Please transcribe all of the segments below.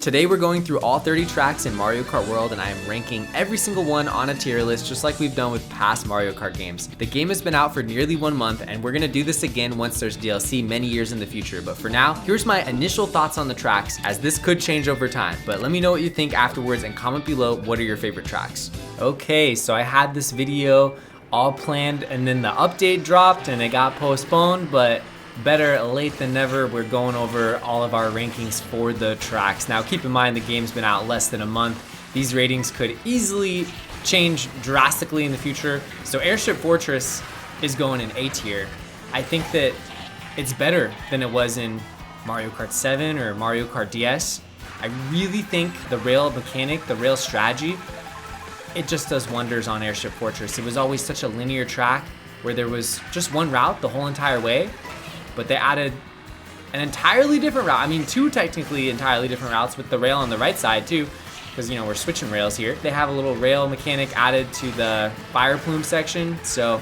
Today we're going through all 30 tracks in Mario Kart World, and I am ranking every single one on a tier list just like we've done with past Mario Kart games. The game has been out for nearly 1 month, and we're gonna do this again once there's DLC many years in the future. But for now, here's my initial thoughts on the tracks, as this could change over time. But let me know what you think afterwards and comment below what are your favorite tracks. Okay, so I had this video all planned and then the update dropped and it got postponed, but better late than never. We're going over all of our rankings for the tracks. Now keep in mind the game's been out less than a month. These ratings could easily change drastically in the future. So Airship Fortress is going in A tier. I think that it's better than it was in Mario Kart 7 or Mario Kart DS. I really think the rail mechanic, the rail strategy, it just does wonders on Airship Fortress. It was always such a linear track where there was just one route the whole entire way. But they added an entirely different route. I mean, two technically entirely different routes with the rail on the right side too, because you know we're switching rails here. They have a little rail mechanic added to the fire plume section. So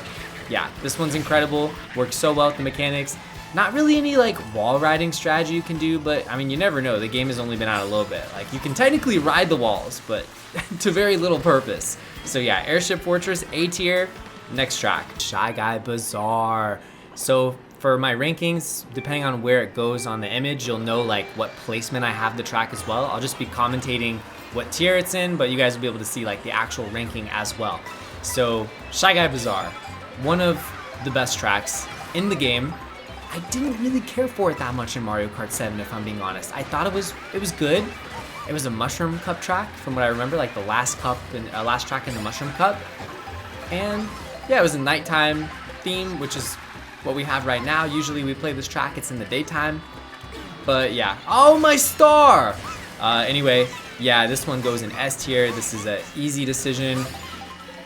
yeah, this one's incredible. Works so well with the mechanics. Not really any like wall riding strategy you can do, but I mean, you never know. The game has only been out a little bit. Like you can technically ride the walls, but to very little purpose. So yeah, Airship Fortress, A tier. Next track, Shy Guy Bazaar. So for my rankings, depending on where it goes on the image, you'll know like what placement I have the track as well. I'll just be commentating what tier it's in, but you guys will be able to see like the actual ranking as well. So Shy Guy Bazaar, one of the best tracks in the game. I didn't really care for it that much in Mario Kart 7, if I'm being honest. I thought it was good. It was a Mushroom Cup track from what I remember, like the last track in the Mushroom Cup. And yeah, it was a nighttime theme, which is what we have right now. Usually we play this track, it's in the daytime. But yeah, oh my star! Anyway, yeah, this one goes in S tier. This is an easy decision.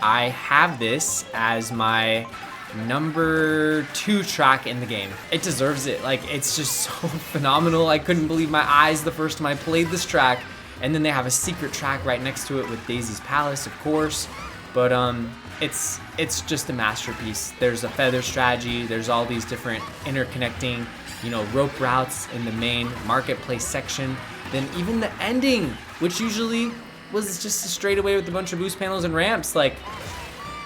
I have this as my number 2 track in the game. It deserves it. Like, it's just so phenomenal. I couldn't believe my eyes the first time I played this track. And then they have a secret track right next to it with Daisy's Palace, of course. But it's just a masterpiece. There's a feather strategy. There's all these different interconnecting, you know, rope routes in the main marketplace section. Then even the ending, which usually was just a straightaway with a bunch of boost panels and ramps, like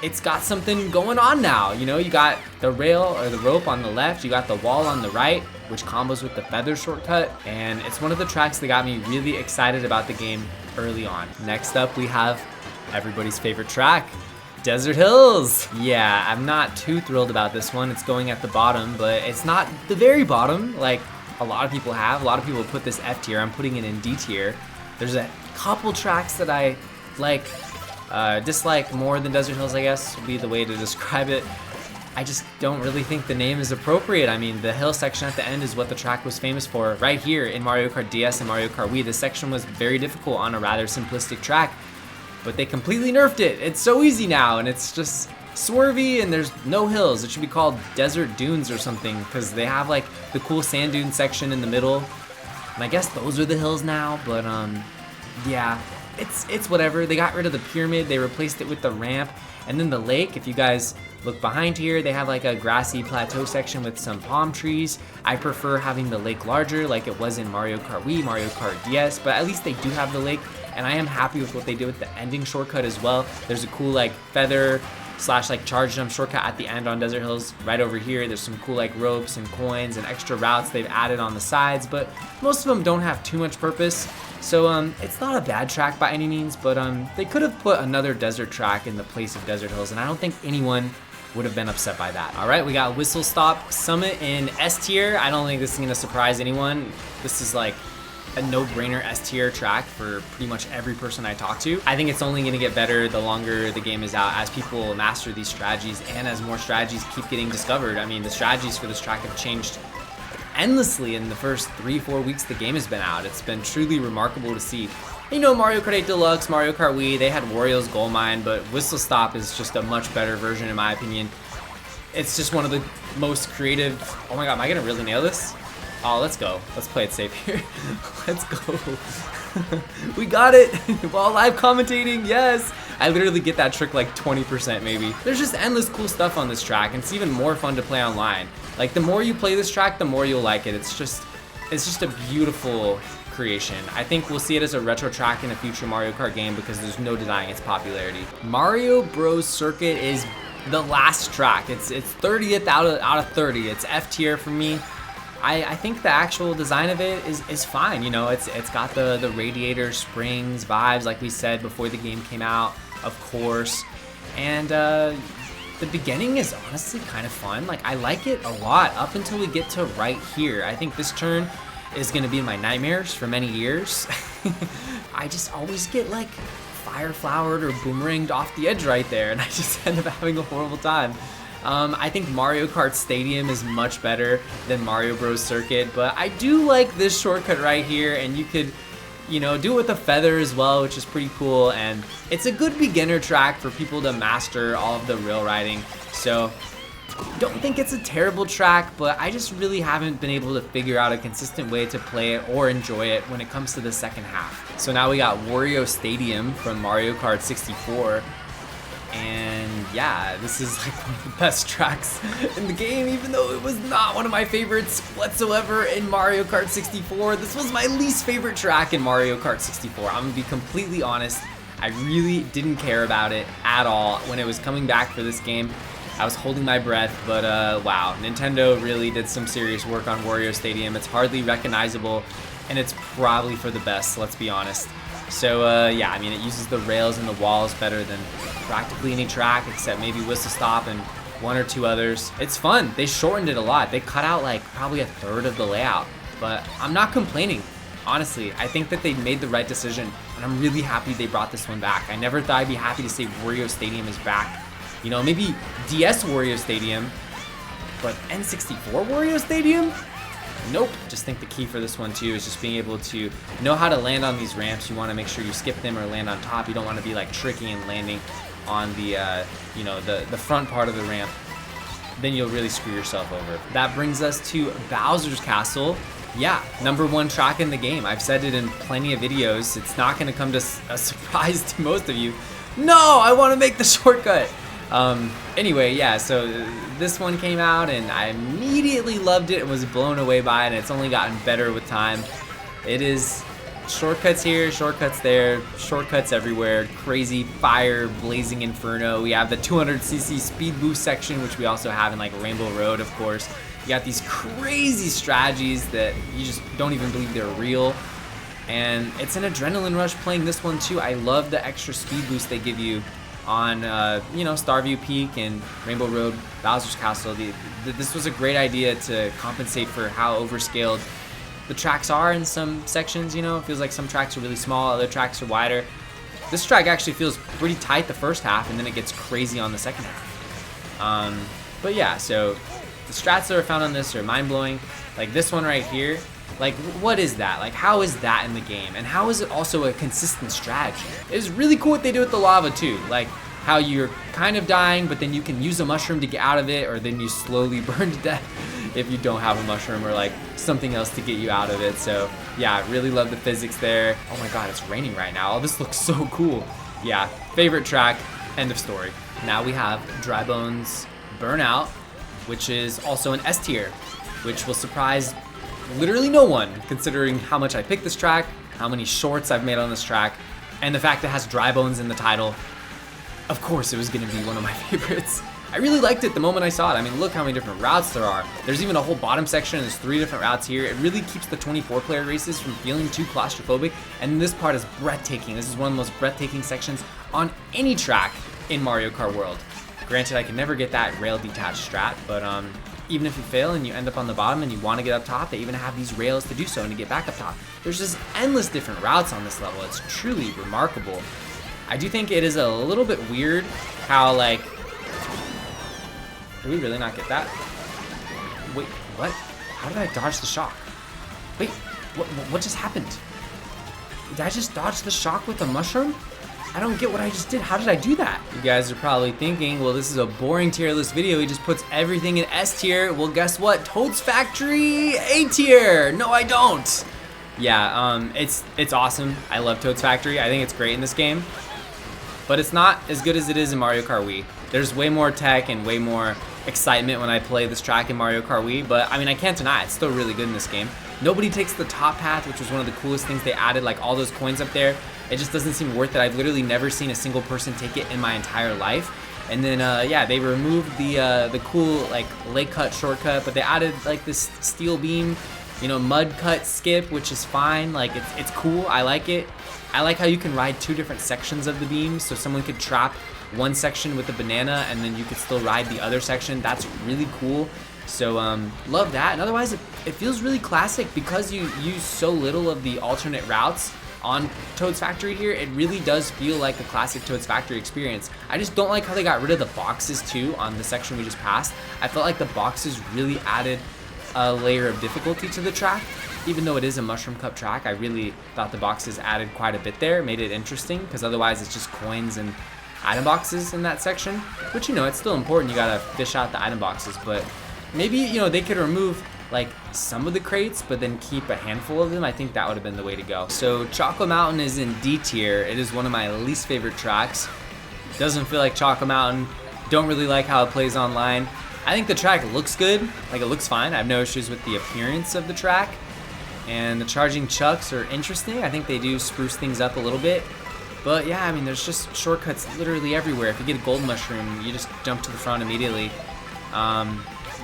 it's got something going on now. You know, you got the rail or the rope on the left, you got the wall on the right, which combos with the feather shortcut, and it's one of the tracks that got me really excited about the game early on. Next up, we have everybody's favorite track, Desert Hills. Yeah, I'm not too thrilled about this one. It's going at the bottom, but it's not the very bottom like a lot of people have. A lot of people put this F tier. I'm putting it in D tier. There's a couple tracks that I like, dislike more than Desert Hills, I guess would be the way to describe it. I just don't really think the name is appropriate. I mean, the hill section at the end is what the track was famous for. Right here in Mario Kart DS and Mario Kart Wii, this section was very difficult on a rather simplistic track, but they completely nerfed it. It's so easy now, and it's just swervy, and there's no hills. It should be called Desert Dunes or something, because they have like the cool sand dune section in the middle, and I guess those are the hills now. But yeah, it's whatever. They got rid of the pyramid, they replaced it with the ramp, and then the lake. If you guys look behind here, they have like a grassy plateau section with some palm trees. I prefer having the lake larger like it was in Mario Kart Wii, Mario Kart DS, but at least they do have the lake, and I am happy with what they did with the ending shortcut as well. There's a cool like feather slash like charge jump shortcut at the end on Desert Hills. Right over here, there's some cool like ropes and coins and extra routes they've added on the sides, but most of them don't have too much purpose. So it's not a bad track by any means, but they could have put another desert track in the place of Desert Hills, and I don't think anyone would have been upset by that. All right, we got Whistle Stop Summit in S tier. I don't think this is gonna surprise anyone. This is like a no-brainer S tier track for pretty much every person I talk to. I think it's only gonna get better the longer the game is out, as people master these strategies and as more strategies keep getting discovered. I mean, the strategies for this track have changed endlessly in the first 3-4 weeks the game has been out. It's been truly remarkable to see. You know, Mario Kart 8 Deluxe, Mario Kart Wii, they had Wario's Gold Mine, but Whistle Stop is just a much better version in my opinion. It's just one of the most creative. Oh my god, am I gonna really nail this? Oh, let's go. Let's play it safe here. Let's go. We got it while live commentating, yes! I literally get that trick like 20% maybe. There's just endless cool stuff on this track, and it's even more fun to play online. Like, the more you play this track, the more you'll like it. It's just a beautiful creation. I think we'll see it as a retro track in a future Mario Kart game because there's no denying its popularity. Mario Bros. Circuit is the last track. It's 30th out of 30. It's F tier for me. I think the actual design of it is fine. You know, it's got the radiator springs vibes like we said before the game came out, of course. And the beginning is honestly kind of fun. Like, I like it a lot up until we get to right here. I think this turn is gonna be my nightmares for many years. I just always get like fire flowered or boomeranged off the edge right there, and I just end up having a horrible time. I think Mario Kart Stadium is much better than Mario Bros. Circuit, but I do like this shortcut right here, and you could, you know, do it with a feather as well, which is pretty cool, and it's a good beginner track for people to master all of the rail riding. So don't think it's a terrible track, but I just really haven't been able to figure out a consistent way to play it or enjoy it when it comes to the second half. So now we got Wario Stadium from Mario Kart 64. And yeah, this is like one of the best tracks in the game, even though it was not one of my favorites whatsoever in Mario Kart 64. This was my least favorite track in Mario Kart 64. I'm gonna be completely honest. I really didn't care about it at all when it was coming back for this game. I was holding my breath, but wow, Nintendo really did some serious work on Wario Stadium. It's hardly recognizable, and it's probably for the best, let's be honest. So yeah, I mean, it uses the rails and the walls better than practically any track except maybe Whistle Stop and one or two others. It's fun. They shortened it a lot. They cut out like probably a third of the layout, but I'm not complaining. Honestly, I think that they made the right decision, and I'm really happy they brought this one back. I never thought I'd be happy to say Wario Stadium is back. You know, maybe DS Wario Stadium, but N64 Wario Stadium? Nope. Just think the key for this one too is just being able to know how to land on these ramps. You want to make sure you skip them or land on top. You don't want to be like tricky and landing on the you know, the front part of the ramp. Then you'll really screw yourself over. That brings us to Bowser's Castle. Yeah, #1 track in the game. I've said it in plenty of videos. It's not going to come to a surprise to most of you. No, I want to make the shortcut. Anyway, yeah, so this one came out and I immediately loved it and was blown away by it, and it's only gotten better with time. It is shortcuts here, shortcuts there, shortcuts everywhere, crazy fire, blazing inferno. We have the 200cc speed boost section, which we also have in like Rainbow Road, of course. You got these crazy strategies that you just don't even believe they're real. And it's an adrenaline rush playing this one too. I love the extra speed boost they give you on, you know, Starview Peak and Rainbow Road, Bowser's Castle. This was a great idea to compensate for how overscaled the tracks are in some sections. You know, it feels like some tracks are really small, other tracks are wider. This track actually feels pretty tight the first half, and then it gets crazy on the second half. But yeah, so the strats that are found on this are mind-blowing. Like this one right here, like what is that? Like how is that in the game? And how is it also a consistent strategy? It's really cool what they do with the lava too. Like how you're kind of dying, but then you can use a mushroom to get out of it, or then you slowly burn to death if you don't have a mushroom or like something else to get you out of it. So yeah, I really love the physics there. Oh my god, it's raining right now. Oh, this looks so cool. Yeah, favorite track, end of story. Now we have Dry Bones Burnout, which is also an S tier, which will surprise literally no one considering how much I picked this track, how many shorts I've made on this track, and the fact it has Dry Bones in the title. Of course it was gonna be one of my favorites. I really liked it the moment I saw it. I mean, look how many different routes there are. There's even a whole bottom section, there's 3 different routes here. It really keeps the 24-player races from feeling too claustrophobic, and this part is breathtaking. This is one of the most breathtaking sections on any track in Mario Kart World. Granted, I can never get that rail detached strat, but even if you fail and you end up on the bottom and you want to get up top, they even have these rails to do so and to get back up top. There's just endless different routes on this level. It's truly remarkable. I do think it is a little bit weird how, like, did we really not get that? Wait, what? How did I dodge the shock? Wait, what just happened? Did I just dodge the shock with a mushroom? I don't get what I just did. How did I do that? You guys are probably thinking, well, this is a boring tier list video. He just puts everything in S tier. Well, guess what? Toad's Factory, A tier. No, I don't. Yeah, it's awesome. I love Toad's Factory. I think it's great in this game. But it's not as good as it is in Mario Kart Wii. There's way more tech and way more excitement when I play this track in Mario Kart Wii. But, I mean, I can't deny it's still really good in this game. Nobody takes the top path, which was one of the coolest things they added, like all those coins up there. It just doesn't seem worth it. I've literally never seen a single person take it in my entire life. And then, yeah, they removed the cool, like, lake cut shortcut, but they added, like, this steel beam, you know, mud cut skip, which is fine. Like, it's cool. I like it. I like how you can ride 2 different sections of the beam, so someone could trap one section with the banana, and then you could still ride the other section. That's really cool. So, love that. And otherwise, it feels really classic because you use so little of the alternate routes on Toad's Factory here. It really does feel like a classic Toad's Factory experience. I just don't like how they got rid of the boxes too on the section we just passed. I felt like the boxes really added a layer of difficulty to the track. Even though it is a Mushroom Cup track, I really thought the boxes added quite a bit there, made it interesting, because otherwise it's just coins and item boxes in that section, which, you know, it's still important. You gotta fish out the item boxes, but maybe, you know, they could remove like some of the crates, but then keep a handful of them. I think that would have been the way to go. So Choco Mountain is in D tier. It is one of my least favorite tracks. Doesn't feel like Choco Mountain. Don't really like how it plays online. I think the track looks good. Like, it looks fine. I have no issues with the appearance of the track. And the charging chucks are interesting. I think they do spruce things up a little bit. But yeah, I mean, there's just shortcuts literally everywhere. If you get a gold mushroom, you just jump to the front immediately.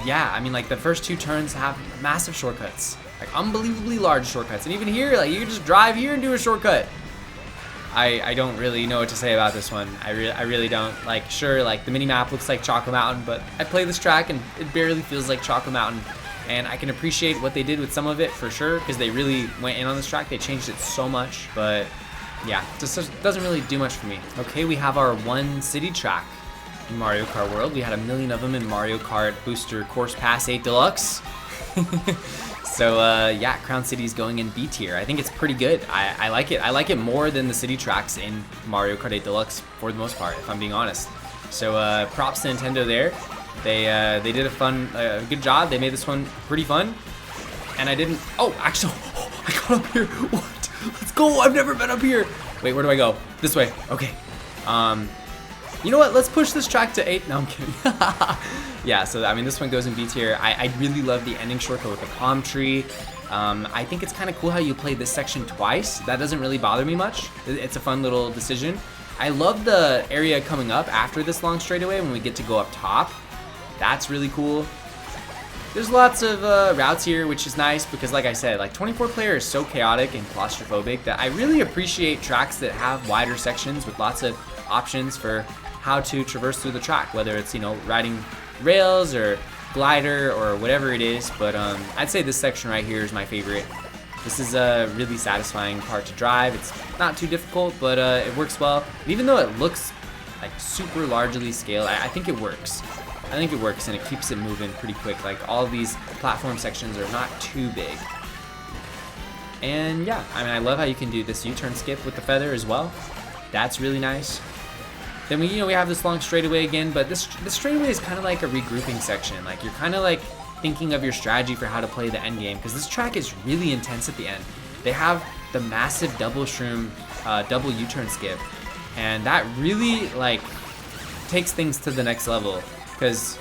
Yeah, I mean, like, the first 2 turns have massive shortcuts, like unbelievably large shortcuts. And even here, like, you can just drive here and do a shortcut. I don't really know what to say about this one. I really don't. Like, sure, like, the mini map looks like Choco Mountain, but I play this track and it barely feels like Choco Mountain. And I can appreciate what they did with some of it for sure, because they really went in on this track. They changed it so much, but yeah, just doesn't really do much for me. Okay, we have our 1 city track in Mario Kart World. We had a million of them in Mario Kart Booster Course Pass 8 Deluxe. So yeah, Crown City's going in B tier. I think it's pretty good. I like it. I like it more than the city tracks in Mario Kart 8 Deluxe for the most part, if I'm being honest. So props to Nintendo there. They did a good job. They made this one pretty fun. And I didn't, oh, actually, oh, I got up here. What? Let's go. I've never been up here. Wait, where do I go? This way. Okay. You know what? Let's push this track to 8. No, I'm kidding. Yeah, so I mean, this one goes in B tier. I really love the ending shortcut with the palm tree. I think it's kind of cool how you play this section twice. That doesn't really bother me much. It's a fun little decision. I love the area coming up after this long straightaway when we get to go up top. That's really cool. There's lots of routes here, which is nice because, like I said, like 24 player is so chaotic and claustrophobic that I really appreciate tracks that have wider sections with lots of options for how to traverse through the track, whether it's, you know, riding rails or glider or whatever it is. But I'd say this section right here is my favorite. This is a really satisfying part to drive. It's not too difficult, but it works well. And even though it looks like super largely scaled, I think it works. I think it works, and it keeps it moving pretty quick. Like, all of these platform sections are not too big. And yeah, I mean, I love how you can do this U-turn skip with the feather as well. That's really nice. Then we have this long straightaway again, but this straightaway is kind of like a regrouping section. Like, you're kind of like thinking of your strategy for how to play the end game, because this track is really intense at the end. They have the massive double shroom, double U-turn skip, and that really like takes things to the next level, because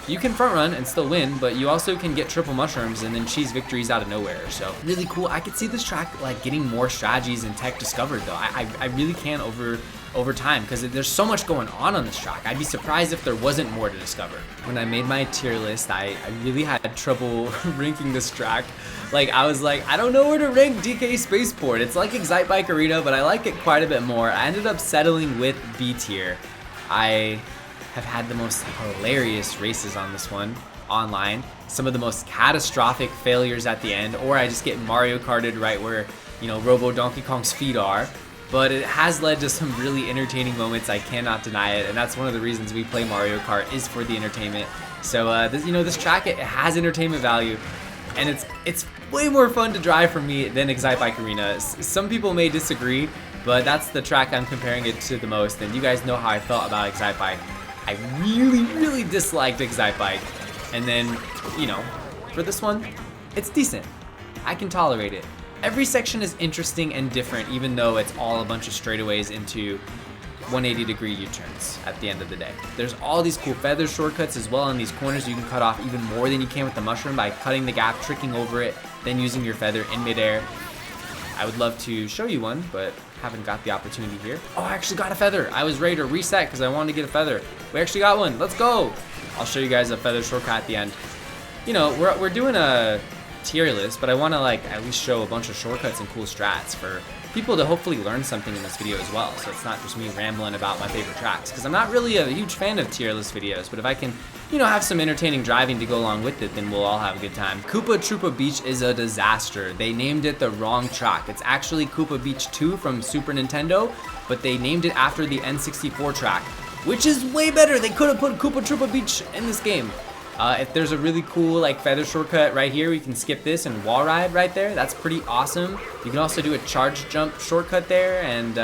you can front run and still win, but you also can get triple mushrooms and then cheese victories out of nowhere. So really cool. I could see this track like getting more strategies and tech discovered though. I really can over time, because there's so much going on this track. I'd be surprised if there wasn't more to discover. When I made my tier list, I really had trouble ranking this track. Like, I was like, I don't know where to rank DK Spaceport. It's like Excite Bike Arena, but I like it quite a bit more. I ended up settling with B tier. I have had the most hilarious races on this one online. Some of the most catastrophic failures at the end, or I just get Mario Karted right where, you know, Robo Donkey Kong's feet are. But it has led to some really entertaining moments. I cannot deny it, and that's one of the reasons we play Mario Kart, is for the entertainment. So this track, it has entertainment value, and it's way more fun to drive for me than Excite Bike Arena. Some people may disagree, but that's the track I'm comparing it to the most, and you guys know how I felt about Excite Bike. I really disliked Excite Bike, and then, you know, for this one, it's decent. I can tolerate it. Every section is interesting and different, even though it's all a bunch of straightaways into 180-degree U-turns at the end of the day. There's all these cool feather shortcuts as well in these corners. You can cut off even more than you can with the mushroom by cutting the gap, tricking over it, then using your feather in midair. I would love to show you one, but haven't got the opportunity here. Oh, I actually got a feather. I was ready to reset because I wanted to get a feather. We actually got one. Let's go. I'll show you guys a feather shortcut at the end. You know, we're doing a tier list, but I want to like at least show a bunch of shortcuts and cool strats for people to hopefully learn something in this video as well. So it's not just me rambling about my favorite tracks, because I'm not really a huge fan of tier list videos, but if I can, you know, have some entertaining driving to go along with it, then we'll all have a good time. Koopa Troopa Beach is a disaster. They named it the wrong track. It's actually Koopa Beach 2 from Super Nintendo, but they named it after the N64 track, which is way better. They could have put Koopa Troopa Beach in this game. If there's a really cool like feather shortcut right here, we can skip this and wall ride right there. That's pretty awesome. You can also do a charge jump shortcut there, and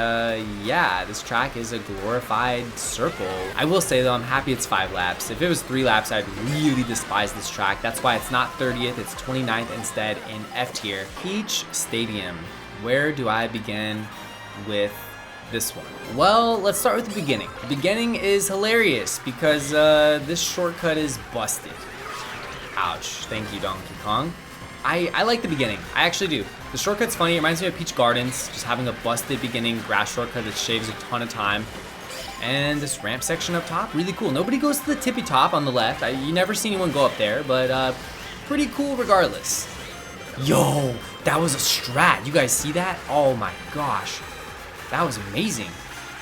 yeah, this track is a glorified circle. I will say though, I'm happy it's 5 laps. If it was 3 laps, I'd really despise this track. That's why it's not 30th, it's 29th instead in F tier. Peach Stadium. Where do I begin with this one? Well, let's start with the beginning. The beginning is hilarious because this shortcut is busted. Ouch. Thank you, Donkey Kong. I like the beginning. I actually do. The shortcut's funny. It reminds me of Peach Gardens, just having a busted beginning grass shortcut that shaves a ton of time. And this ramp section up top, really cool. Nobody goes to the tippy top on the left. You never see anyone go up there, but pretty cool regardless. Yo, that was a strat. You guys see that? Oh my gosh. That was amazing.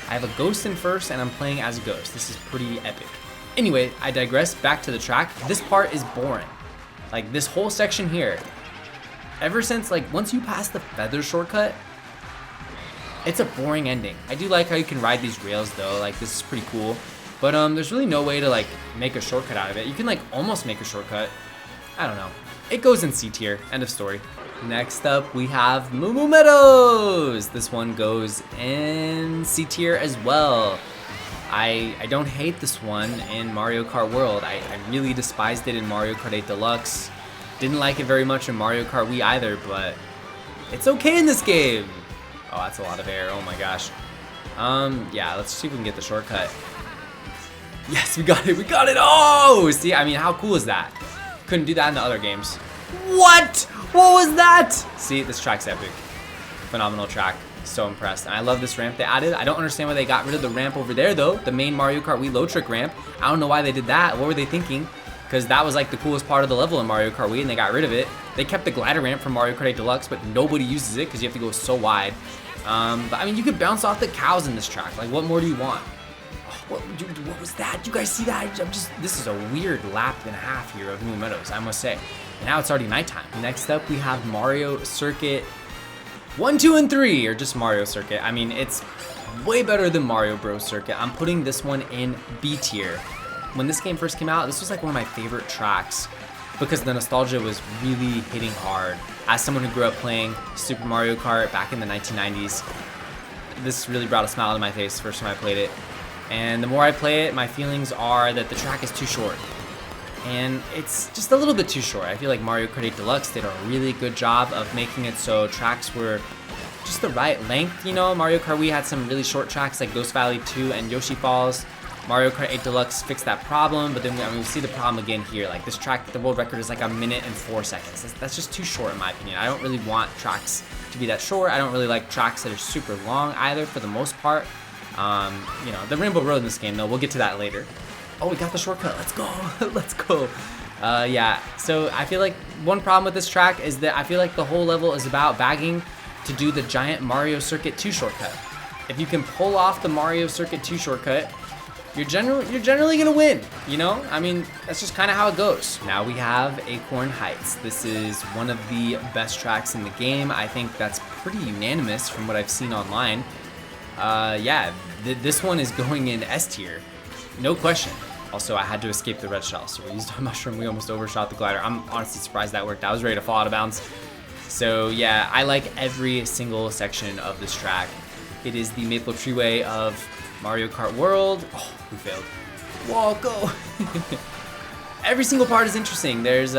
I have a ghost in first and I'm playing as a ghost. This is pretty epic. Anyway, I digress. Back to the track. This part is boring. Like this whole section here. Ever since like once you pass the feather shortcut, it's a boring ending. I do like how you can ride these rails though. Like this is pretty cool. But there's really no way to like make a shortcut out of it. You can like almost make a shortcut. I don't know. It goes in C tier. End of story. Next up, we have Mumu Meadows. This one goes in C tier as well. I don't hate this one in Mario Kart World. I really despised it in Mario Kart 8 Deluxe. Didn't like it very much in Mario Kart Wii either, but it's okay in this game. Oh, that's a lot of air. Oh my gosh. Yeah, let's see if we can get the shortcut. Yes, we got it. We got it. Oh, see, I mean, how cool is that? Couldn't do that in the other games. What? What was that? See, this track's epic. Phenomenal track. So impressed. And I love this ramp they added. I don't understand why they got rid of the ramp over there though. The main Mario Kart Wii low trick ramp. I don't know why they did that. What were they thinking? Because that was like the coolest part of the level in Mario Kart Wii and they got rid of it. They kept the glider ramp from Mario Kart 8 Deluxe, but nobody uses it because you have to go so wide. But I mean, you could bounce off the cows in this track. Like, what more do you want? What was that? You guys see that? This is a weird lap and a half here of Mumu Meadows, I must say. And now it's already nighttime. Next up, we have Mario Circuit 1, 2, and 3, or just Mario Circuit. I mean, it's way better than Mario Bros. Circuit. I'm putting this one in B tier. When this game first came out, this was like one of my favorite tracks because the nostalgia was really hitting hard. As someone who grew up playing Super Mario Kart back in the 1990s, this really brought a smile to my face the first time I played it. And the more I play it, my feelings are that the track is too short. And it's just a little bit too short. I feel like Mario Kart 8 Deluxe did a really good job of making it so tracks were just the right length, you know. Mario Kart Wii had some really short tracks like Ghost Valley 2 and Yoshi Falls. Mario Kart 8 Deluxe fixed that problem, but then we see the problem again here. Like this track, the world record is like 1 minute and 4 seconds. That's just too short in my opinion. I don't really want tracks to be that short. I don't really like tracks that are super long either for the most part. You know, the Rainbow Road in this game though, we'll get to that later. Oh, we got the shortcut. Let's go. Let's go. Yeah, so I feel like one problem with this track is that I feel like the whole level is about bagging to do the giant Mario Circuit 2 shortcut. If you can pull off the Mario Circuit 2 shortcut, you're generally gonna win, you know? I mean, that's just kind of how it goes. Now we have Acorn Heights. This is one of the best tracks in the game. I think that's pretty unanimous from what I've seen online. Yeah, this one is going in S tier, no question. Also, I had to escape the red shell, so we used a mushroom. We almost overshot the glider. I'm honestly surprised that worked. I was ready to fall out of bounds. So yeah, I like every single section of this track. It is the Maple Treeway of Mario Kart World. Oh, we failed. Whoa, go! Every single part is interesting. There's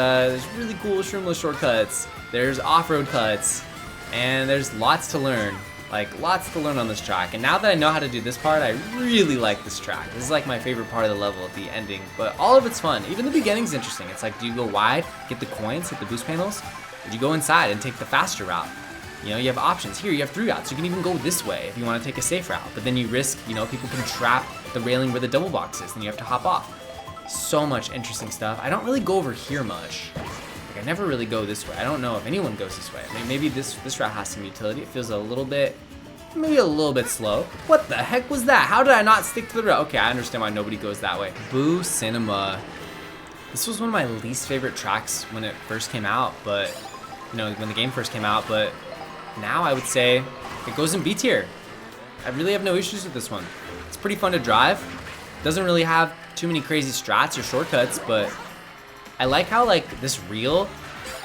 really cool shroomless shortcuts. There's off-road cuts, and there's lots to learn. Like, lots to learn on this track. And now that I know how to do this part, I really like this track. This is like my favorite part of the level at the ending. But all of it's fun. Even the beginning's interesting. It's like, do you go wide, get the coins, hit the boost panels? Would you go inside and take the faster route? You know, you have options. Here, you have 3 routes. You can even go this way if you want to take a safe route. But then you risk, you know, people can trap the railing where the double box is, and you have to hop off. So much interesting stuff. I don't really go over here much. Like, I never really go this way. I don't know if anyone goes this way. Maybe this route has some utility. It feels a little bit, maybe a little bit slow. What the heck was that? How did I not stick to the route? Okay, I understand why nobody goes that way. Boo Cinema. This was one of my least favorite tracks when it first came out, but, you know, when the game first came out, but now I would say it goes in B tier. I really have no issues with this one. It's pretty fun to drive. Doesn't really have too many crazy strats or shortcuts, but I like how, like, this reel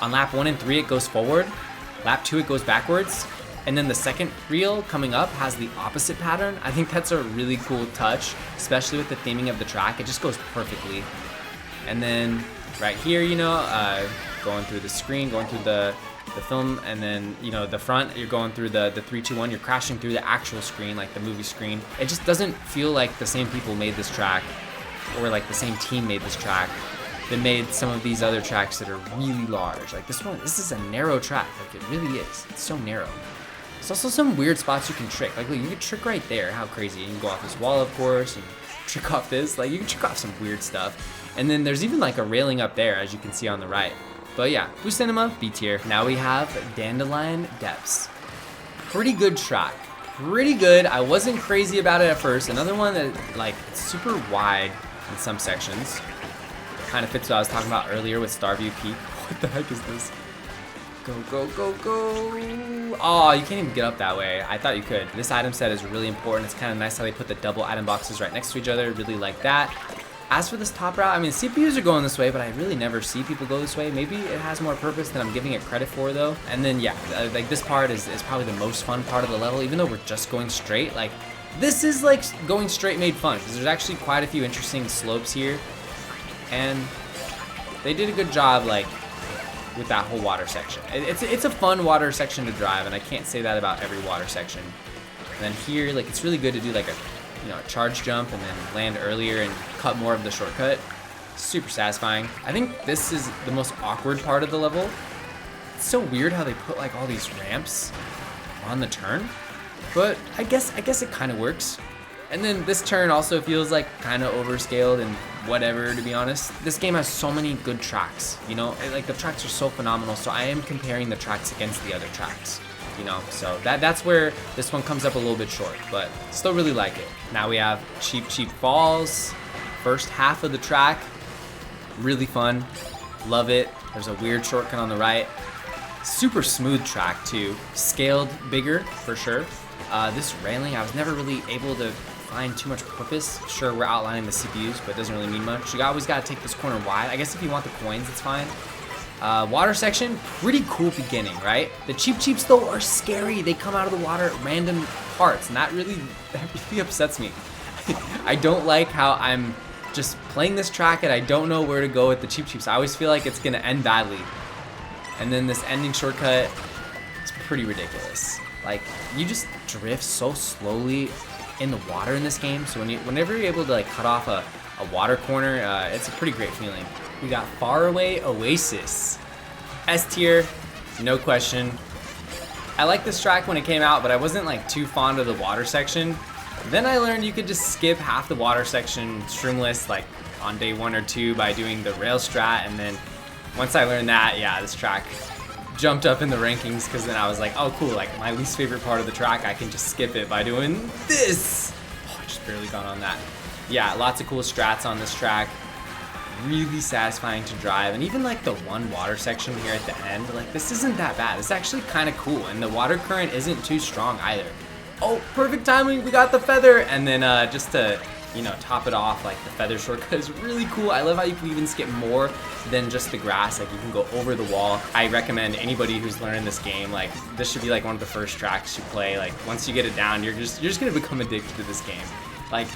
on lap 1 and 3 it goes forward, lap 2 it goes backwards, and then the second reel coming up has the opposite pattern. I think that's a really cool touch, especially with the theming of the track. It just goes perfectly. And then right here, you know, going through the screen, going through the film, and then, you know, the front, you're going through the 3, 2, 1, you're crashing through the actual screen, like the movie screen. It just doesn't feel like the same people made this track, or like the same team made this track that made some of these other tracks that are really large. Like this one, this is a narrow track, like it really is. It's so narrow. There's also some weird spots you can trick. Like, look, you can trick right there. How crazy. You can go off this wall, of course, and trick off this. Like, you can trick off some weird stuff. And then there's even like a railing up there, as you can see on the right. But yeah, Boo Cinema, B tier. Now we have Dandelion Depths. Pretty good track. Pretty good. I wasn't crazy about it at first. Another one that, like, it's super wide in some sections. Kind of fits what I was talking about earlier with Starview Peak. What the heck is this? Go, go, go, go. Oh, you can't even get up that way. I thought you could. This item set is really important. It's kind of nice how they put the double item boxes right next to each other. Really like that. As for this top route, I mean, CPUs are going this way, but I really never see people go this way. Maybe it has more purpose than I'm giving it credit for, though. And then, yeah, like this part is probably the most fun part of the level, even though we're just going straight. Like, this is like going straight made fun, because there's actually quite a few interesting slopes here. And they did a good job, like, with that whole water section. It's a fun water section to drive, and I can't say that about every water section. And then here, like, it's really good to do like a, you know, a charge jump and then land earlier and cut more of the shortcut. Super satisfying. I think this is the most awkward part of the level. It's so weird how they put like all these ramps on the turn, but I guess it kind of works. And then this turn also feels like kind of overscaled and whatever, to be honest. This game has so many good tracks, you know, like the tracks are so phenomenal. So I am comparing the tracks against the other tracks, you know, so that's where this one comes up a little bit short, but still really like it. Now we have Cheap Falls, first half of the track, really fun, love it. There's a weird shortcut on the right, super smooth track too, scaled bigger for sure. This railing, I was never really able to find too much purpose. Sure, we're outlining the CPUs, but it doesn't really mean much. You always gotta take this corner wide. I guess if you want the coins, it's fine. Water section, pretty cool beginning, right? The Cheeps though are scary. They come out of the water at random parts, and that really upsets me. I don't like how I'm just playing this track and I don't know where to go with the Cheeps. I always feel like it's gonna end badly. And then this ending shortcut is pretty ridiculous. Like, you just drift so slowly in the water in this game, so whenever you're able to like cut off a water corner, it's a pretty great feeling. We got Faraway Oasis. S tier, no question. I liked this track when it came out, but I wasn't like too fond of the water section. Then I learned you could just skip half the water section streamless, like on day 1 or 2 by doing the rail strat, and then once I learned that, yeah, this track jumped up in the rankings, because then I was like, oh cool, like my least favorite part of the track, I can just skip it by doing this. Oh, I just barely got on that. Yeah, lots of cool strats on this track. Really satisfying to drive, and even like the one water section here at the end, like this isn't that bad. It's actually kind of cool, and the water current isn't too strong either. Oh, perfect timing, we got the feather, and then just to, you know, top it off, like the feather shortcut is really cool. I love how you can even skip more than just the grass. Like you can go over the wall. I recommend anybody who's learning this game, like this should be like one of the first tracks you play. Like once you get it down, you're just gonna become addicted to this game. Like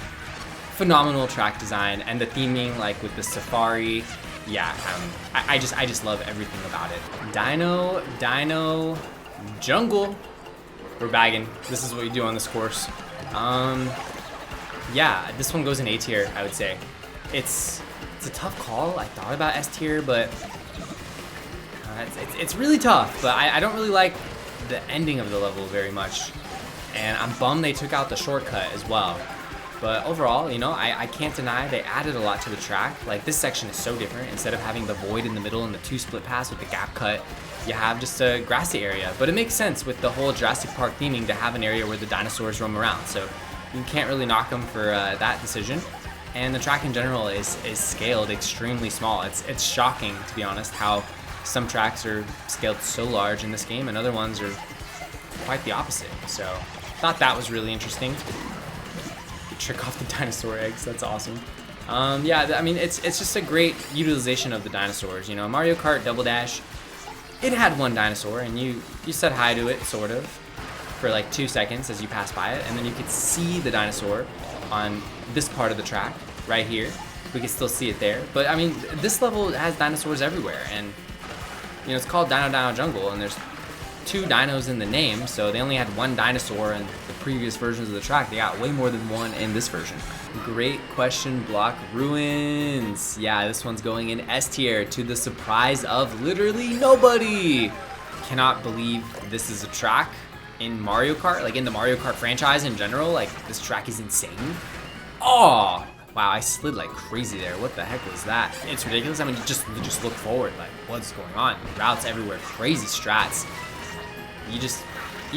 phenomenal track design, and the theming, like with the safari. Yeah, I just love everything about it. Dino, jungle. We're bagging. This is what you do on this course. Yeah, this one goes in A tier, I would say. It's a tough call. I thought about S tier, but It's really tough, but I don't really like the ending of the level very much. And I'm bummed they took out the shortcut as well. But overall, you know, I can't deny they added a lot to the track. Like, this section is so different. Instead of having the void in the middle and the 2 split paths with the gap cut, you have just a grassy area. But it makes sense with the whole Jurassic Park theming to have an area where the dinosaurs roam around. So you can't really knock them for that decision. And the track in general is scaled extremely small. It's shocking, to be honest, how some tracks are scaled so large in this game and other ones are quite the opposite. So thought that was really interesting. You trick off the dinosaur eggs, that's awesome. Yeah, I mean, it's just a great utilization of the dinosaurs. You know, Mario Kart Double Dash, it had one dinosaur and you said hi to it, sort of, for like 2 seconds as you pass by it, and then you could see the dinosaur on this part of the track right here. We can still see it there, but I mean, this level has dinosaurs everywhere, and you know, it's called Dino Jungle, and there's 2 dinos in the name, so they only had 1 dinosaur in the previous versions of the track. They got way more than 1 in this version. Great question block ruins. Yeah, this one's going in S tier to the surprise of literally nobody. Cannot believe this is a track in Mario Kart, like in the Mario Kart franchise in general. Like, this track is insane. Oh, wow, I slid like crazy there. What the heck was that? It's ridiculous. I mean, just look forward, like, what's going on? Routes everywhere, crazy strats. You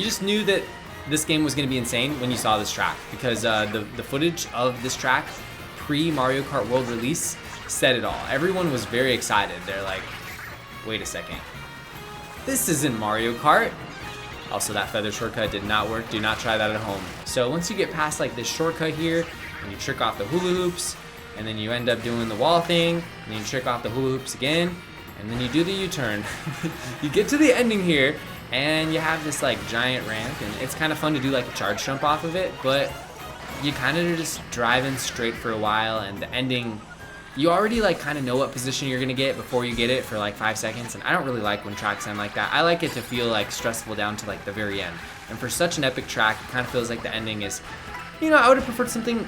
just knew that this game was going to be insane when you saw this track, because the footage of this track pre Mario Kart World release said it all. Everyone was very excited. They're like, wait a second, this isn't Mario Kart. Also, that feather shortcut did not work. Do not try that at home. So once you get past like this shortcut here, and you trick off the hula hoops, and then you end up doing the wall thing, and then you trick off the hula hoops again, and then you do the U-turn. You get to the ending here, and you have this like giant ramp, and it's kind of fun to do like a charge jump off of it, but you kind of just driving straight for a while, and the ending, you already like kind of know what position you're gonna get before you get it for like 5 seconds, and I don't really like when tracks end like that. I like it to feel like stressful down to like the very end, and for such an epic track, it kind of feels like the ending is, you know, I would have preferred something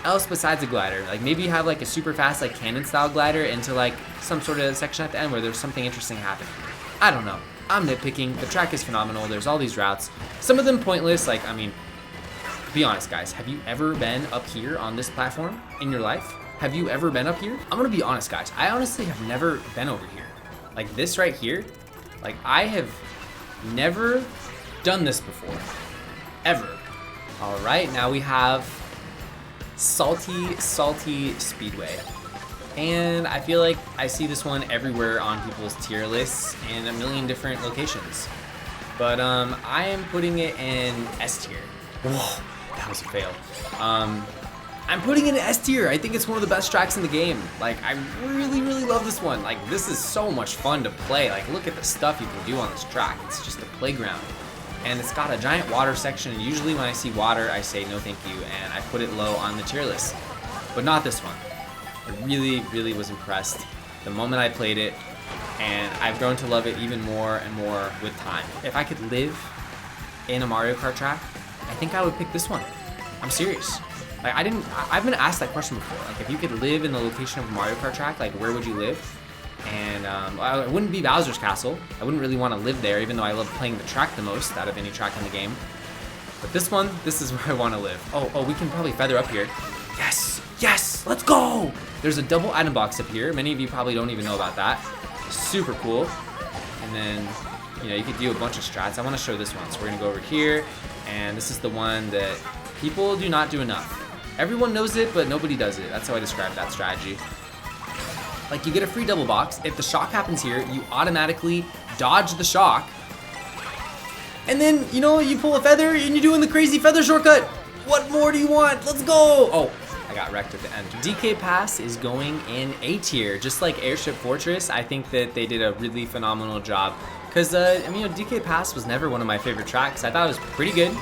else besides a glider. Like, maybe you have like a super fast like cannon style glider into like some sort of section at the end where there's something interesting happening. I don't know. I'm nitpicking. The track is phenomenal. There's all these routes. Some of them pointless. Like, I mean, be honest, guys. Have you ever been up here on this platform in your life? Have you ever been up here? I'm gonna be honest, guys. I honestly have never been over here. Like this right here. Like, I have never done this before. Ever. All right, now we have Salty Speedway. And I feel like I see this one everywhere on people's tier lists in a million different locations. But I am putting it in S tier. Whoa, that was a fail. I'm putting it in S tier. I think it's one of the best tracks in the game. Like, I really, really love this one. Like, this is so much fun to play. Like, look at the stuff you can do on this track. It's just a playground. And it's got a giant water section, and usually when I see water, I say no thank you, and I put it low on the tier list. But not this one. I really, really was impressed the moment I played it, and I've grown to love it even more and more with time. If I could live in a Mario Kart track, I think I would pick this one. I'm serious. Like, I've been asked that question before. Like, if you could live in the location of a Mario Kart track, like, where would you live? And it wouldn't be Bowser's Castle. I wouldn't really want to live there, even though I love playing the track the most out of any track in the game. But this one, this is where I want to live. Oh, we can probably feather up here. Yes, yes, let's go! There's a double item box up here. Many of you probably don't even know about that. Super cool. And then, you know, you could do a bunch of strats. I want to show this one. So we're going to go over here, and this is the one that people do not do enough. Everyone knows it, but nobody does it. That's how I describe that strategy. Like, you get a free double box. If the shock happens here, you automatically dodge the shock. And then, you know, you pull a feather and you're doing the crazy feather shortcut. What more do you want? Let's go. Oh, I got wrecked at the end. DK Pass is going in A tier. Just like Airship Fortress, I think that they did a really phenomenal job. Because, I mean, you know, DK Pass was never one of my favorite tracks. I thought it was pretty good.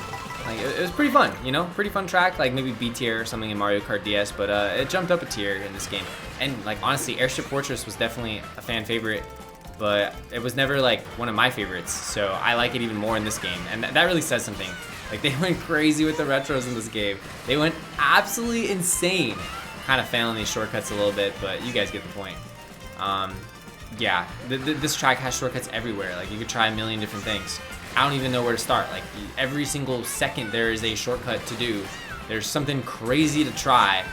Like, it was pretty fun, you know, pretty fun track, like maybe B tier or something in Mario Kart DS, but it jumped up a tier in this game. And like, honestly, Airship Fortress was definitely a fan favorite, but it was never like one of my favorites, so I like it even more in this game, and that really says something. Like, they went crazy with the retros in this game. They went absolutely insane. Kind of failing these shortcuts a little bit, but you guys get the point. yeah, this track has shortcuts everywhere. Like you could try a million different things. I don't even know where to start. Like every single second there is a shortcut to do. There's something crazy to try.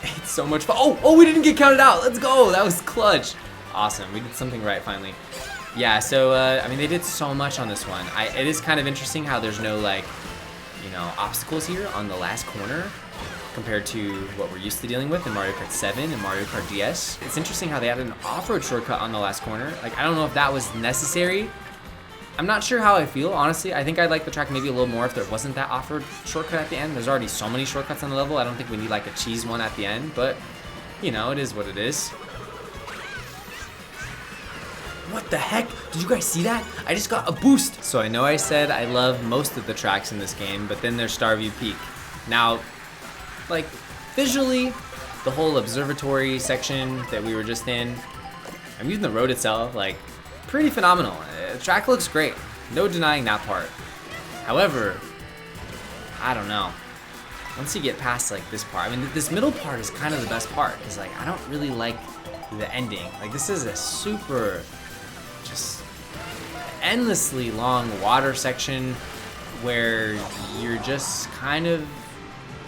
It's so much fun. Oh, we didn't get counted out. Let's go. That was clutch. Awesome. We did something right finally. Yeah, so, I mean, they did so much on this one. It is kind of interesting how there's no, like, you know, obstacles here on the last corner compared to what we're used to dealing with in Mario Kart 7 and Mario Kart DS. It's interesting how they added an off-road shortcut on the last corner. Like, I don't know if that was necessary. I'm not sure how I feel, honestly. I think I'd like the track maybe a little more if there wasn't that off-road shortcut at the end. There's already so many shortcuts on the level. I don't think we need like a cheese one at the end, but you know, it is what it is. What the heck? Did you guys see that? I just got a boost. So I know I said I love most of the tracks in this game, but then there's Starview Peak. Now, like visually, the whole observatory section that we were just in, I'm using the road itself, like pretty phenomenal. The track looks great, no denying that part. However, I don't know. Once you get past like this part, I mean this middle part is kind of the best part because like I don't really like the ending. Like this is a super, just endlessly long water section where you're just kind of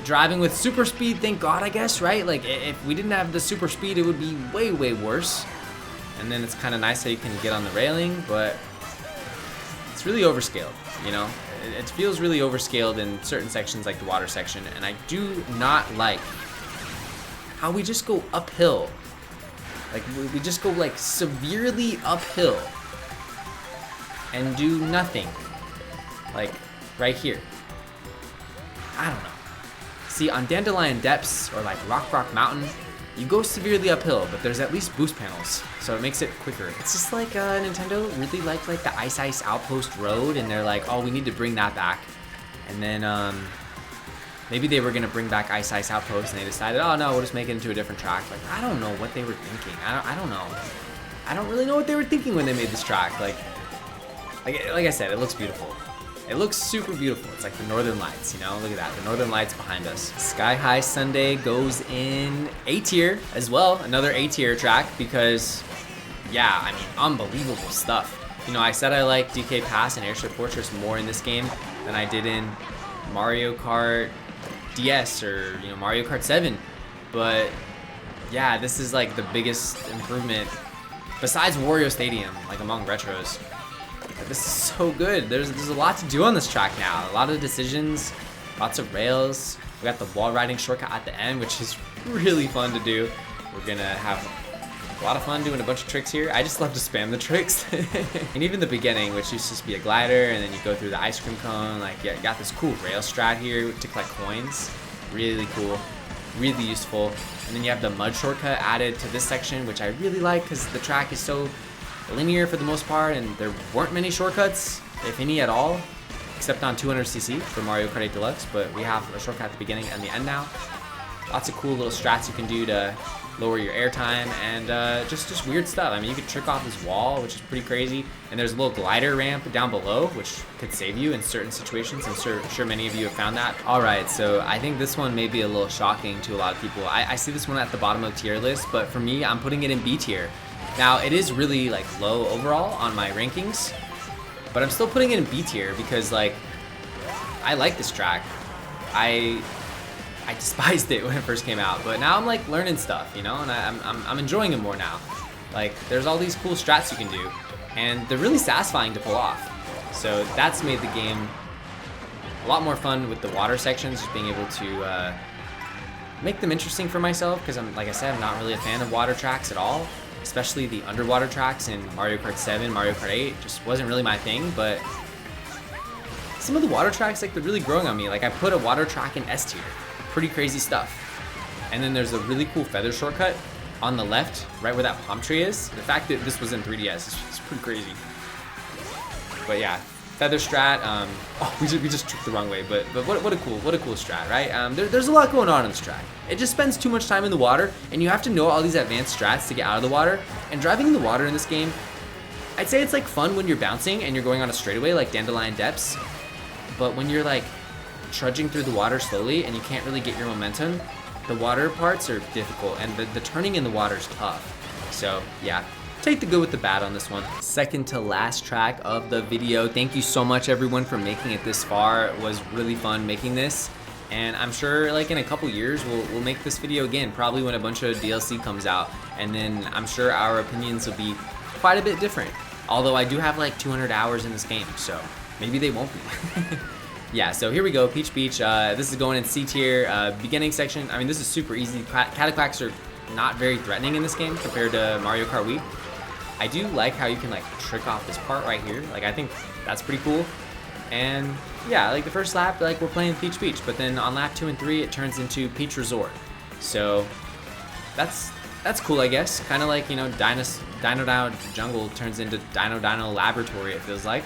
driving with super speed, thank God, I guess, right? Like if we didn't have the super speed, it would be way, way worse. And then it's kind of nice how you can get on the railing, but it's really overscaled, you know? It feels really overscaled in certain sections like the water section, and I do not like how we just go uphill. Like we just go like severely uphill and do nothing. Like right here. I don't know. See, on Dandelion Depths or like Rock Mountain, you go severely uphill, but there's at least boost panels, so it makes it quicker. It's just like Nintendo really liked like the Ice Outpost Road, and they're like, oh, we need to bring that back. And then maybe they were gonna bring back Ice Outpost, and they decided, oh no, we'll just make it into a different track. Like I don't know what they were thinking. I don't know. I don't really know what they were thinking when they made this track. Like I said, it looks beautiful. It looks super beautiful. It's like the Northern Lights, you know? Look at that, the Northern Lights behind us. Sky High Sunday goes in A tier as well, another A tier track because, yeah, I mean, unbelievable stuff. You know, I said I like DK Pass and Airship Fortress more in this game than I did in Mario Kart DS or, you know, Mario Kart 7. But, yeah, this is like the biggest improvement besides Wario Stadium, like among retros. This is so good. There's a lot to do on this track now. A lot of decisions, lots of rails. We got the wall riding shortcut at the end, which is really fun to do. We're gonna have a lot of fun doing a bunch of tricks here. I just love to spam the tricks. And even the beginning, which used to just be a glider, and then you go through the ice cream cone. Like, yeah, you got this cool rail strat here to collect coins. Really cool, really useful. And then you have the mud shortcut added to this section, which I really like because the track is so linear for the most part, and there weren't many shortcuts, if any at all, except on 200cc for Mario Kart 8 Deluxe, but we have a shortcut at the beginning and the end now. Lots of cool little strats you can do to lower your airtime, and just weird stuff. I mean, you could trick off this wall, which is pretty crazy, and there's a little glider ramp down below, which could save you in certain situations. I'm sure many of you have found that. All right, so I think this one may be a little shocking to a lot of people. I see this one at the bottom of the tier list, but for me, I'm putting it in B tier. Now, it is really like low overall on my rankings, but I'm still putting it in B tier because like, I like this track. I despised it when it first came out, but now I'm like learning stuff, you know, and I'm enjoying it more now. Like, there's all these cool strats you can do, and they're really satisfying to pull off. So that's made the game a lot more fun with the water sections, just being able to make them interesting for myself, because like I said, I'm not really a fan of water tracks at all. Especially the underwater tracks in Mario Kart 7, Mario Kart 8, just wasn't really my thing, but some of the water tracks, like, they're really growing on me. Like, I put a water track in S tier. Pretty crazy stuff. And then there's a really cool feather shortcut on the left, right where that palm tree is. The fact that this was in 3DS is pretty crazy. But yeah, feather strat. Oh, we just tricked the wrong way, but what a cool strat, right? There's a lot going on in this track. It just spends too much time in the water, and you have to know all these advanced strats to get out of the water. And driving in the water in this game, I'd say it's like fun when you're bouncing and you're going on a straightaway like Dandelion Depths, but when you're like trudging through the water slowly and you can't really get your momentum, the water parts are difficult, and the turning in the water is tough. So yeah, take the good with the bad on this one. Second to last track of the video. Thank you so much everyone for making it this far. It was really fun making this. And I'm sure like in a couple years we'll make this video again, probably when a bunch of DLC comes out. And then I'm sure our opinions will be quite a bit different. Although I do have like 200 hours in this game, so maybe they won't be. Yeah, so here we go, Peach Beach. This is going in C tier, beginning section. I mean, this is super easy. Cataquacks are not very threatening in this game compared to Mario Kart Wii. I do like how you can like trick off this part right here. Like, I think that's pretty cool. And yeah, like the first lap, like we're playing Peach Beach, but then on lap 2 and 3, it turns into Peach Resort. So that's cool, I guess. Kind of like, you know, Dino Jungle turns into Dino Laboratory, it feels like.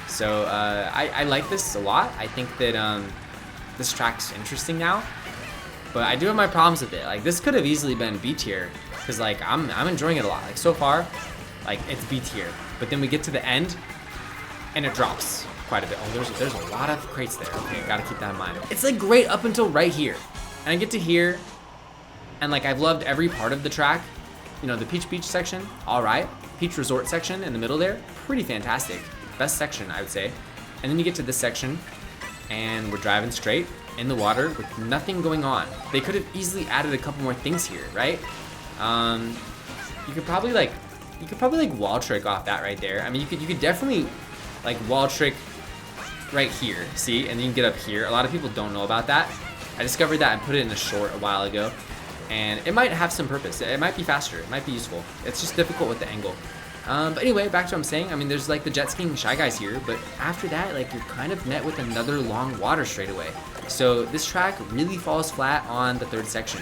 So I like this a lot. I think that this track's interesting now, but I do have my problems with it. Like, this could have easily been B tier, because like I'm enjoying it a lot. Like, so far, like it's B tier, but then we get to the end and it drops quite a bit. Oh, there's a lot of crates there. Okay, gotta keep that in mind. It's like great up until right here, and I get to here, and like I've loved every part of the track. You know, the Peach Beach section, all right. Peach Resort section in the middle there, pretty fantastic. Best section, I would say. And then you get to this section, and we're driving straight in the water with nothing going on. They could have easily added a couple more things here, right? You could probably like wall trick off that right there. I mean, you could definitely like wall trick right here, see? And then you can get up here. A lot of people don't know about that. I discovered that and put it in a short a while ago, and it might have some purpose. It might be faster. It might be useful. It's just difficult with the angle. But anyway, back to what I'm saying. I mean, there's like the jet skiing Shy Guys here, but after that, like you're kind of met with another long water straightaway. So this track really falls flat on the third section.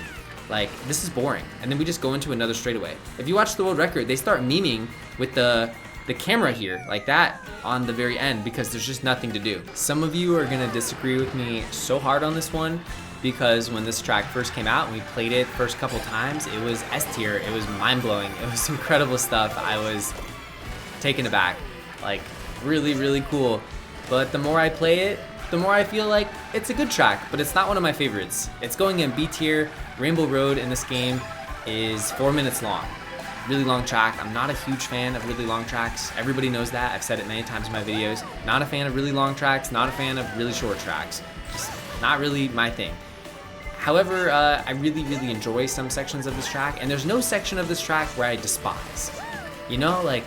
Like, this is boring. And then we just go into another straightaway. If you watch the world record, they start memeing with the camera here, like that, on the very end, because there's just nothing to do. Some of you are gonna disagree with me so hard on this one, because when this track first came out and we played it first couple times, it was S tier. It was mind-blowing. It was incredible stuff. I was taken aback. Like, really, really cool. But the more I play it, the more I feel like it's a good track, but it's not one of my favorites. It's going in B tier. Rainbow Road in this game is 4 minutes long. Really long track. I'm not a huge fan of really long tracks. Everybody knows that. I've said it many times in my videos. Not a fan of really long tracks, not a fan of really short tracks. Just not really my thing. However, I really, really enjoy some sections of this track, and there's no section of this track where I despise. You know, like,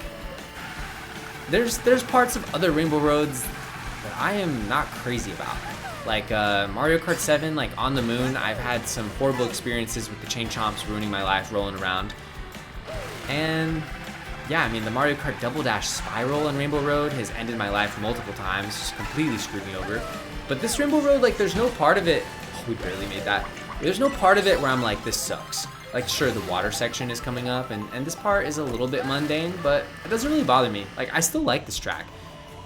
there's parts of other Rainbow Roads that I am not crazy about. Like Mario Kart 7, like on the moon, I've had some horrible experiences with the chain chomps ruining my life rolling around. And yeah, I mean, the Mario Kart Double Dash Spiral on Rainbow Road has ended my life multiple times, just completely screwed me over. But this Rainbow Road, like, there's no part of it, oh, we barely made that. There's no part of it where I'm like, this sucks. Like, sure, the water section is coming up, and this part is a little bit mundane, but it doesn't really bother me. Like, I still like this track.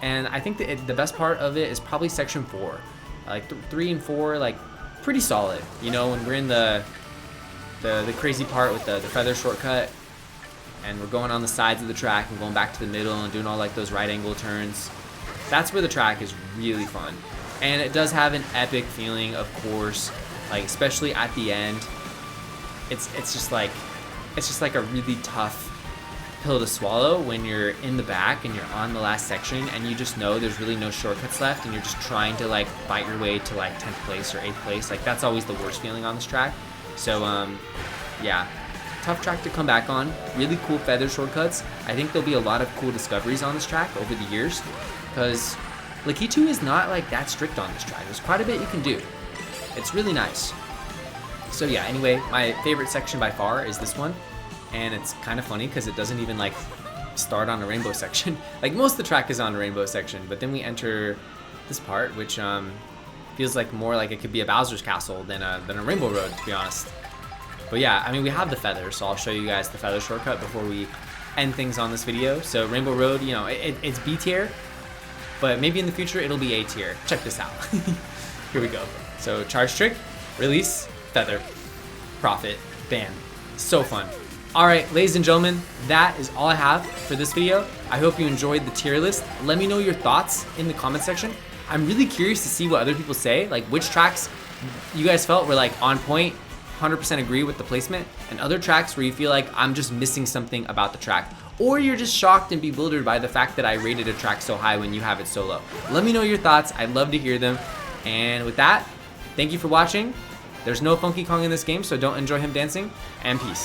And I think that the best part of it is probably section 4. Like, 3 and 4, like, pretty solid. You know, when we're in the crazy part with the feather shortcut, and we're going on the sides of the track and going back to the middle and doing all like those right angle turns. That's where the track is really fun. And it does have an epic feeling, of course, like especially at the end. It's just like a really tough pill to swallow when you're in the back and you're on the last section and you just know there's really no shortcuts left and you're just trying to like fight your way to like 10th place or 8th place. Like, that's always the worst feeling on this track. So yeah, tough track to come back on. Really cool feather shortcuts. I think there'll be a lot of cool discoveries on this track over the years, because Lakitu is not like that strict on this track. There's quite a bit you can do. It's really nice. So yeah, anyway, my favorite section by far is this one, and it's kind of funny because it doesn't even like start on a rainbow section. Like, most of the track is on a rainbow section, but then we enter this part, which feels like more like it could be a Bowser's Castle than a Rainbow Road, to be honest. But yeah, I mean, we have the feather, so I'll show you guys the feather shortcut before we end things on this video. So Rainbow Road, you know, it's B tier, but maybe in the future it'll be A tier. Check this out. Here we go. So charge trick, release, feather, profit, ban. So fun. All right, ladies and gentlemen, that is all I have for this video. I hope you enjoyed the tier list. Let me know your thoughts in the comment section. I'm really curious to see what other people say, like which tracks you guys felt were like on point 100% agree with the placement, and other tracks where you feel like I'm just missing something about the track, or you're just shocked and bewildered by the fact that I rated a track so high when you have it so low. Let me know your thoughts. I'd love to hear them. And with that, thank you for watching. There's no Funky Kong in this game, so don't enjoy him dancing, and peace.